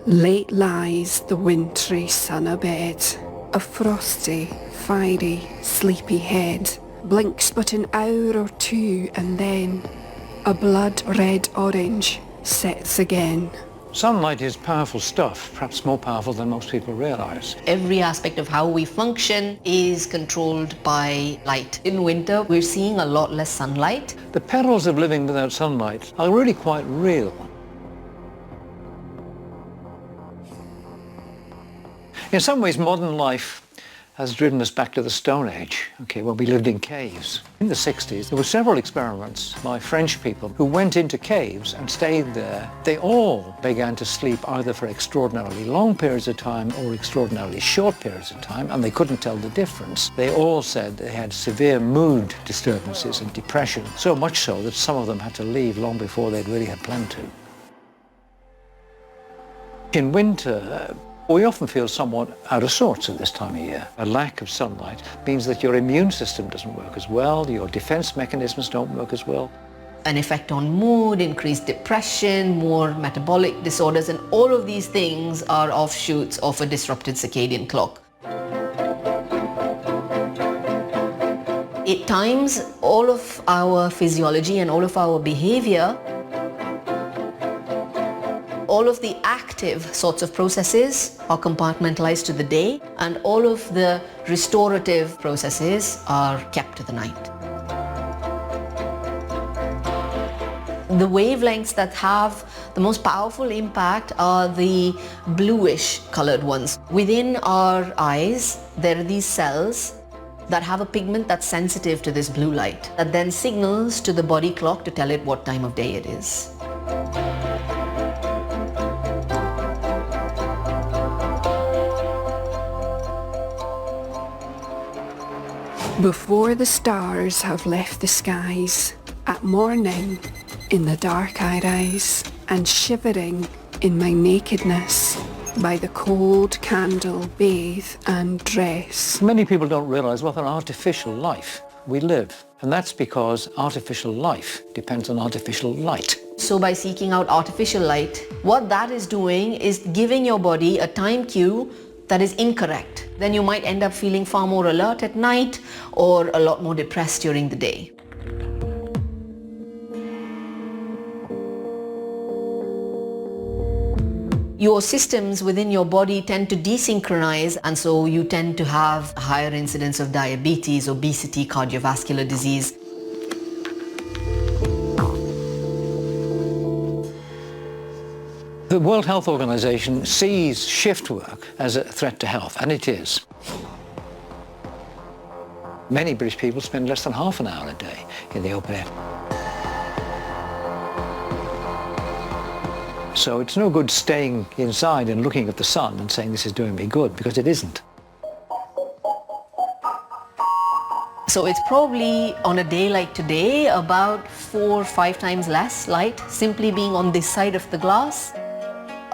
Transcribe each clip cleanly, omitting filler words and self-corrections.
Late lies the wintry sun abed, a frosty, fiery, sleepy head blinks but an hour or two, and then a blood-red orange sets again. Sunlight is powerful stuff, perhaps more powerful than most people realise. Every aspect of how we function is controlled by light. In winter, we're seeing a lot less sunlight. The perils of living without sunlight are really quite real. In some ways, modern life has driven us back to the Stone Age, when we lived in caves. In the 60s, there were several experiments by French people who went into caves and stayed there. They all began to sleep either for extraordinarily long periods of time or extraordinarily short periods of time, and they couldn't tell the difference. They all said they had severe mood disturbances and depression, so much so that some of them had to leave long before they'd really had planned to. In winter, we often feel somewhat out of sorts at this time of year. A lack of sunlight means that your immune system doesn't work as well, your defense mechanisms don't work as well. An effect on mood, increased depression, more metabolic disorders, and all of these things are offshoots of a disrupted circadian clock. At times, all of our physiology and all of our behavior, all of the active sorts of processes are compartmentalized to the day, and all of the restorative processes are kept to the night. The wavelengths that have the most powerful impact are the bluish colored ones. Within our eyes, there are these cells that have a pigment that's sensitive to this blue light, that then signals to the body clock to tell it what time of day it is. Before the stars have left the skies, at morning, in the dark I rise, and shivering in my nakedness, by the cold candle bathe and dress. Many people don't realise what an artificial life we live, and that's because artificial life depends on artificial light. So by seeking out artificial light, what that is doing is giving your body a time cue that is incorrect. Then you might end up feeling far more alert at night or a lot more depressed during the day. Your systems within your body tend to desynchronize, and so you tend to have a higher incidence of diabetes, obesity, cardiovascular disease. The World Health Organization sees shift work as a threat to health, and it is. Many British people spend less than half an hour a day in the open air. So it's no good staying inside and looking at the sun and saying this is doing me good, because it isn't. So it's probably, on a day like today, about 4 or 5 times less light simply being on this side of the glass.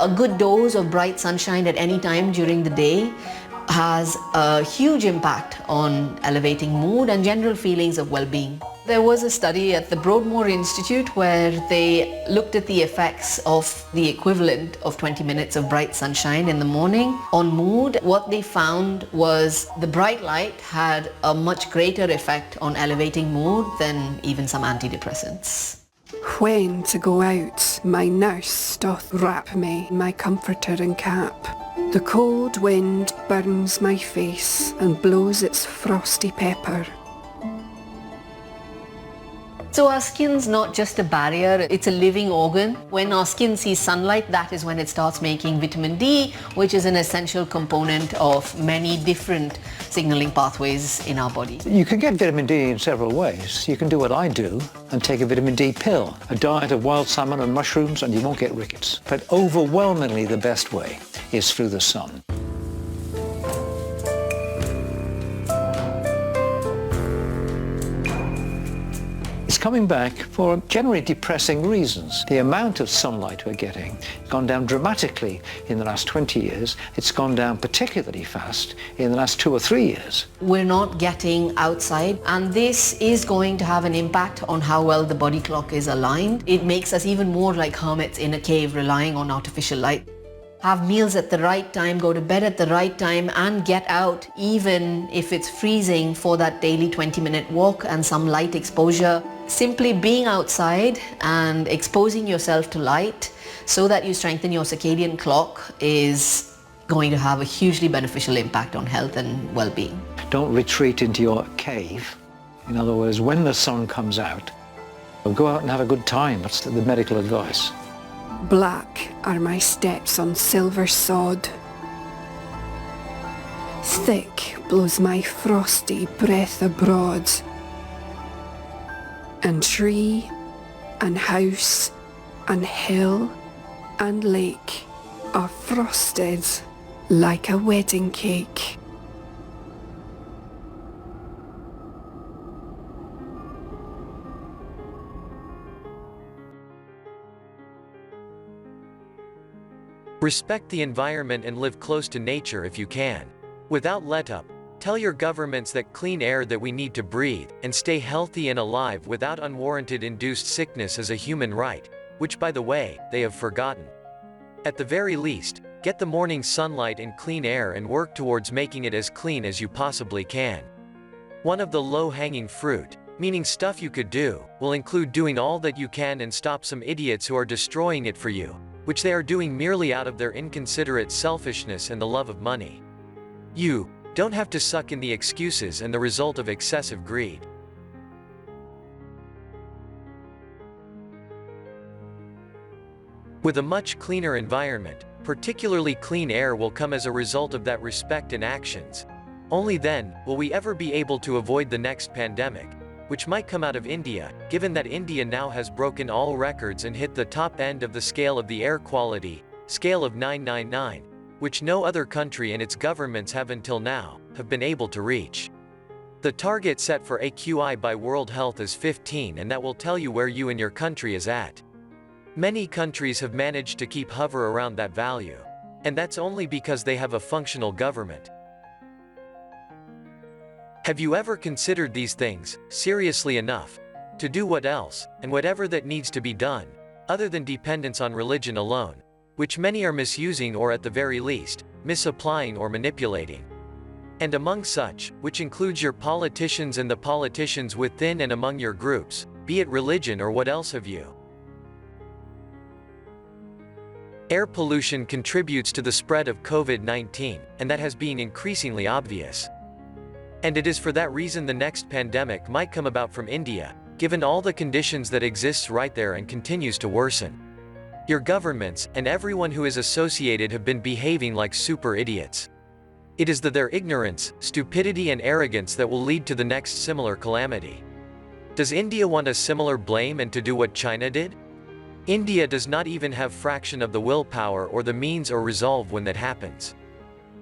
A good dose of bright sunshine at any time during the day has a huge impact on elevating mood and general feelings of well-being. There was a study at the Broadmoor Institute where they looked at the effects of the equivalent of 20 minutes of bright sunshine in the morning on mood. What they found was the bright light had a much greater effect on elevating mood than even some antidepressants. When to go out, my nurse doth wrap me in my comforter and cap. The cold wind burns my face and blows its frosty pepper. So our skin's not just a barrier, it's a living organ. When our skin sees sunlight, that is when it starts making vitamin D, which is an essential component of many different signaling pathways in our body. You can get vitamin D in several ways. You can do what I do and take a vitamin D pill, a diet of wild salmon and mushrooms, and you won't get rickets. But overwhelmingly the best way is through the sun. It's coming back for generally depressing reasons. The amount of sunlight we're getting has gone down dramatically in the last 20 years. It's gone down particularly fast in the last 2 or 3 years. We're not getting outside, and this is going to have an impact on how well the body clock is aligned. It makes us even more like hermits in a cave relying on artificial light. have meals at the right time, go to bed at the right time, and get out even if it's freezing for that daily 20-minute walk and some light exposure. Simply being outside and exposing yourself to light so that you strengthen your circadian clock is going to have a hugely beneficial impact on health and well-being. Don't retreat into your cave. In other words, when the sun comes out, go out and have a good time. That's the medical advice. Black are my steps on silver sod. Thick blows my frosty breath abroad. And tree, and house, and hill, and lake are frosted like a wedding cake. Respect the environment and live close to nature if you can. Without let-up, tell your governments that clean air that we need to breathe and stay healthy and alive without unwarranted induced sickness is a human right, which by the way, they have forgotten. At the very least, get the morning sunlight and clean air and work towards making it as clean as you possibly can. One of the low-hanging fruit, meaning stuff you could do, will include doing all that you can and stop some idiots who are destroying it for you, which they are doing merely out of their inconsiderate selfishness and the love of money. You don't have to suck in the excuses and the result of excessive greed. With a much cleaner environment, particularly clean air will come as a result of that respect and actions. Only then will we ever be able to avoid the next pandemic, which might come out of India, given that India now has broken all records and hit the top end of the scale of the air quality, scale of 999, which no other country and its governments have until now, have been able to reach. The target set for AQI by World Health is 15, and that will tell you where you and your country is at. Many countries have managed to keep hover around that value. And that's only because they have a functional government. Have you ever considered these things, seriously enough, to do what else, and whatever that needs to be done, other than dependence on religion alone, which many are misusing or at the very least, misapplying or manipulating? And among such, which includes your politicians and the politicians within and among your groups, be it religion or what else have you. Air pollution contributes to the spread of COVID-19, and that has been increasingly obvious. And it is for that reason the next pandemic might come about from India, given all the conditions that exists right there and continues to worsen. Your governments, and everyone who is associated have been behaving like super idiots. It is their ignorance, stupidity and arrogance that will lead to the next similar calamity. Does India want a similar blame and to do what China did? India does not even have fraction of the willpower or the means or resolve when that happens.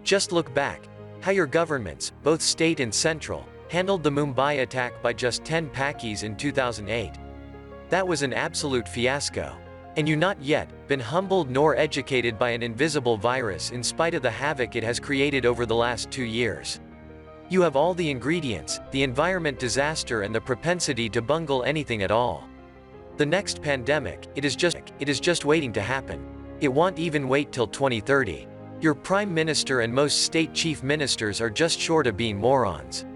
Just look back. How your governments, both state and central, handled the Mumbai attack by just 10 Pakis in 2008. That was an absolute fiasco. And you not yet been humbled nor educated by an invisible virus in spite of the havoc it has created over the last 2 years. You have all the ingredients, the environment disaster and the propensity to bungle anything at all. The next pandemic, it is just waiting to happen. It won't even wait till 2030. Your prime minister and most state chief ministers are just short of being morons.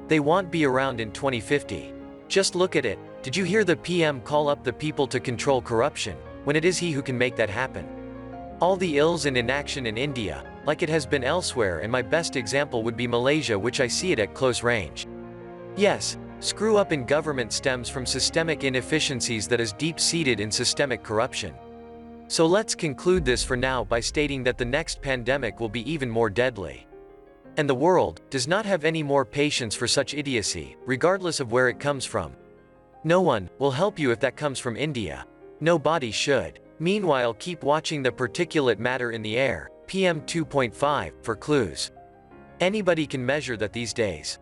They won't be around in 2050. Just look at it. Did you hear the PM call up the people to control corruption, when it is he who can make that happen? All the ills and inaction in India, like it has been elsewhere, and my best example would be Malaysia, which I see it at close range. Yes, screw up in government stems from systemic inefficiencies that is deep-seated in systemic corruption. So let's conclude this for now by stating that the next pandemic will be even more deadly. And the world does not have any more patience for such idiocy, regardless of where it comes from. No one will help you if that comes from India. Nobody should. Meanwhile, keep watching the particulate matter in the air, PM 2.5, for clues. Anybody can measure that these days.